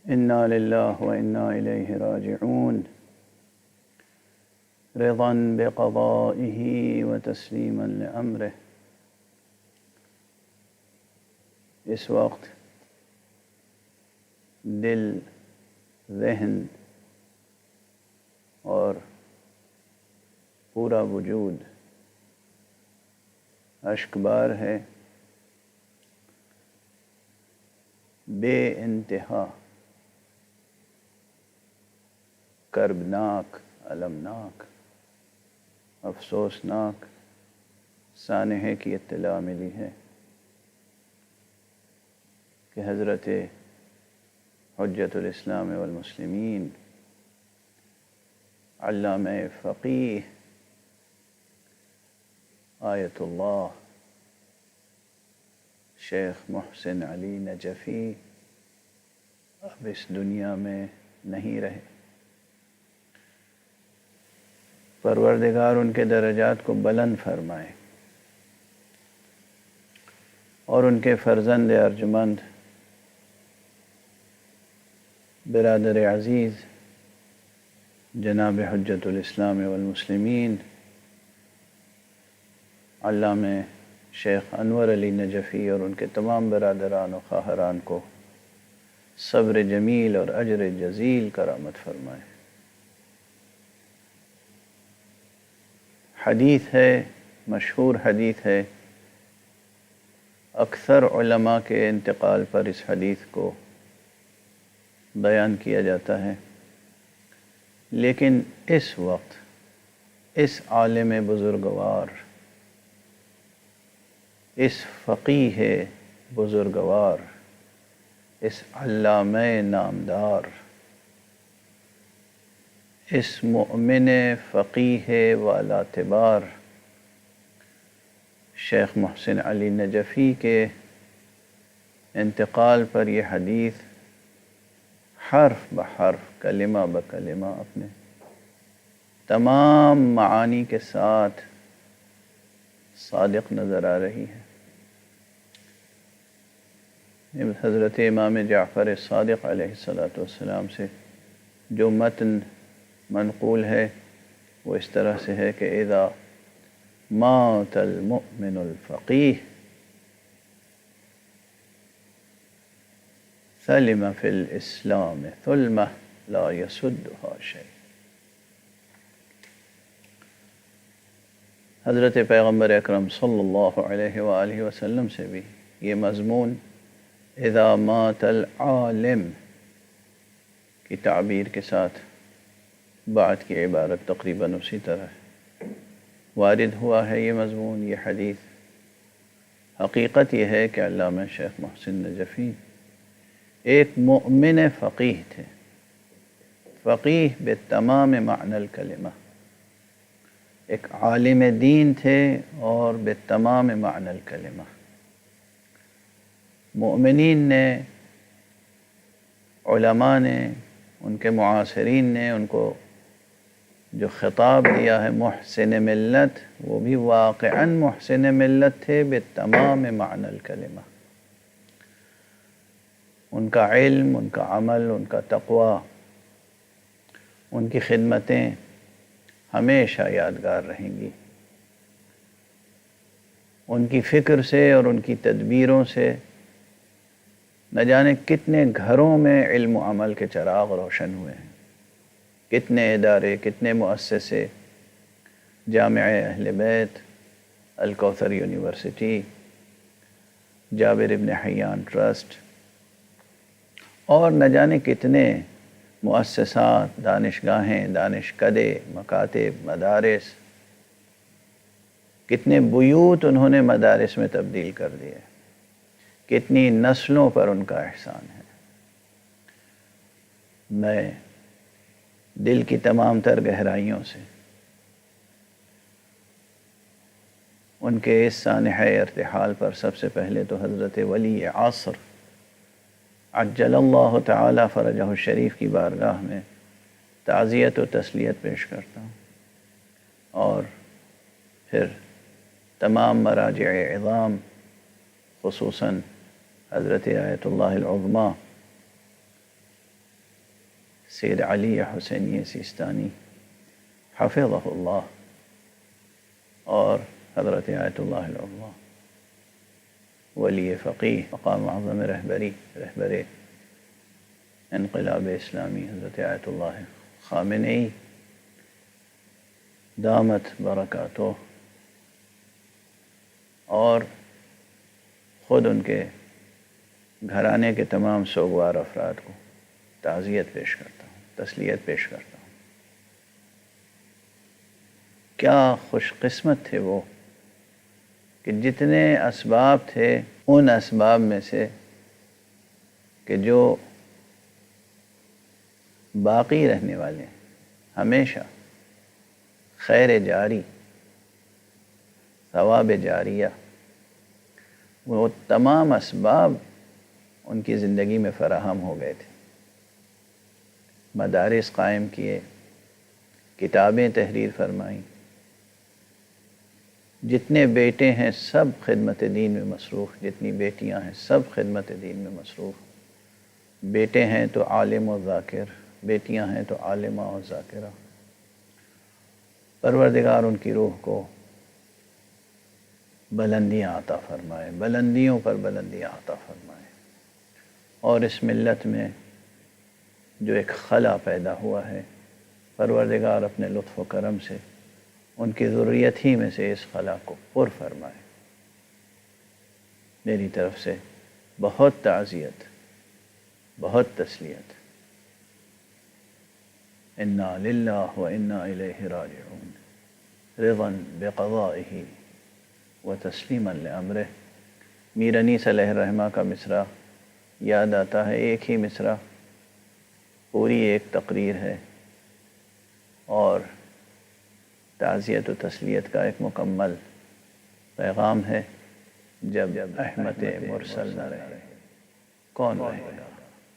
انا للہ و انا الیہ راجعون رضا بقضائہ و تسلیما لامرہ۔ اس وقت دل، ذہن اور پورا وجود اشکبار ہے، بے انتہا کربناک، المناک، افسوسناک سانحے کی اطلاع ملی ہے کہ حضرت حجت الاسلام والمسلمین علامہ فقیہ آیت اللہ شیخ محسن علی نجفی اب اس دنیا میں نہیں رہے۔ پروردگار ان کے درجات کو بلند فرمائے اور ان کے فرزند ارجمند برادر عزیز جناب حجت الاسلام والمسلمین علامہ شیخ انور علی نجفی اور ان کے تمام برادران و خواہران کو صبر جمیل اور اجر جزیل کرامت فرمائے۔ حدیث ہے، مشہور حدیث ہے، اکثر علماء کے انتقال پر اس حدیث کو بیان کیا جاتا ہے، لیکن اس وقت اس عالم بزرگوار، اس فقیہ بزرگوار، اس علامہ نامدار، اس مؤمن فقیہ والا اعتبار شیخ محسن علی نجفی کے انتقال پر یہ حدیث حرف بحرف، کلمہ بکلمہ اپنے تمام معانی کے ساتھ صادق نظر آ رہی ہے۔ حضرت امام جعفر صادق علیہ السلام سے جو متن منقول ہے وہ اس طرح سے ہے کہ اذا مات المؤمن الفقیہ سلم فی الاسلام ثلمہ لا یسدها شیء۔ حضرت پیغمبر اکرم صلی اللہ علیہ وآلہ وسلم سے بھی یہ مضمون اذا مات العالم کی تعبیر کے ساتھ بعد کی عبارت تقریباً اسی طرح وارد ہوا ہے۔ یہ مضمون، یہ حدیث، حقیقت یہ ہے کہ علامہ شیخ محسن نجفی ایک مؤمن فقیہ تھے، فقیہ بتمام معنی الکلمہ، ایک عالم دین تھے اور بتمام معنی الکلمہ۔ مؤمنین نے، علماء نے، ان کے معاصرین نے ان کو جو خطاب دیا ہے محسن ملت، وہ بھی واقعاً محسن ملت تھے بتمام معنی الکلمہ۔ ان کا علم، ان کا عمل، ان کا تقوی، ان کی خدمتیں ہمیشہ یادگار رہیں گی۔ ان کی فکر سے اور ان کی تدبیروں سے نہ جانے کتنے گھروں میں علم و عمل کے چراغ روشن ہوئے ہیں، کتنے ادارے، کتنے مؤسسے، جامعہ اہل بیت، الکوثر یونیورسٹی، جابر ابن حیان ٹرسٹ اور نہ جانے کتنے مؤسسات، دانشگاہیں، دانشکدے، مکاتب، مدارس، کتنے بیوت انہوں نے مدارس میں تبدیل کر دیے، کتنی نسلوں پر ان کا احسان ہے۔ میں دل کی تمام تر گہرائیوں سے ان کے اس سانحہ ارتحال پر سب سے پہلے تو حضرت ولی عصر عجل اللہ تعالی فرجہ الشریف کی بارگاہ میں تعزیت و تسلیت پیش کرتا ہوں، اور پھر تمام مراجع عظام خصوصاً حضرت آیت اللہ العظمیٰ سید علی حسینی سیستانی حفظہ اللہ اور حضرت آیت اللہ العظمیٰ ولی فقیہ مقام اعظم رہبر انقلاب اسلامی حضرت آیت اللہ خامنئی دامت برکاتہ اور خود ان کے گھرانے کے تمام سوگوار افراد کو تعزیت پیش کرتا ہوں، تسلیت پیش کرتا ہوں۔ کیا خوش قسمت تھے وہ کہ جتنے اسباب تھے ان اسباب میں سے کہ جو باقی رہنے والے ہمیشہ خیر جاری، ثواب جاریہ، وہ تمام اسباب ان کی زندگی میں فراہم ہو گئے تھے۔ مدارس قائم کیے، کتابیں تحریر فرمائیں، جتنے بیٹے ہیں سب خدمت دین میں مصروف، جتنی بیٹیاں ہیں سب خدمت دین میں مصروف۔ بیٹے ہیں تو عالم و ذاکر، بیٹیاں ہیں تو عالمہ و ذاکرہ۔ پروردگار ان کی روح کو بلندیاں عطا فرمائے، بلندیوں پر بلندیاں عطا فرمائے، اور اس ملت میں جو ایک خلا پیدا ہوا ہے پروردگار اپنے لطف و کرم سے ان کی ذریت ہی میں سے اس خلا کو پر فرمائے۔ میری طرف سے بہت تعزیت، بہت تسلیت۔ انا للہ و انا الیہ راجعون، رضا بقضائہ و تسلیما لامرہ۔ میر انیس علیہ الرحمہ کا مصرع یاد آتا ہے، ایک ہی مصرع پوری ایک تقریر ہے اور تعزیت و تسلیت کا ایک مکمل پیغام ہے۔ جب احمد مرسل نہ رہے کون رہے گا؟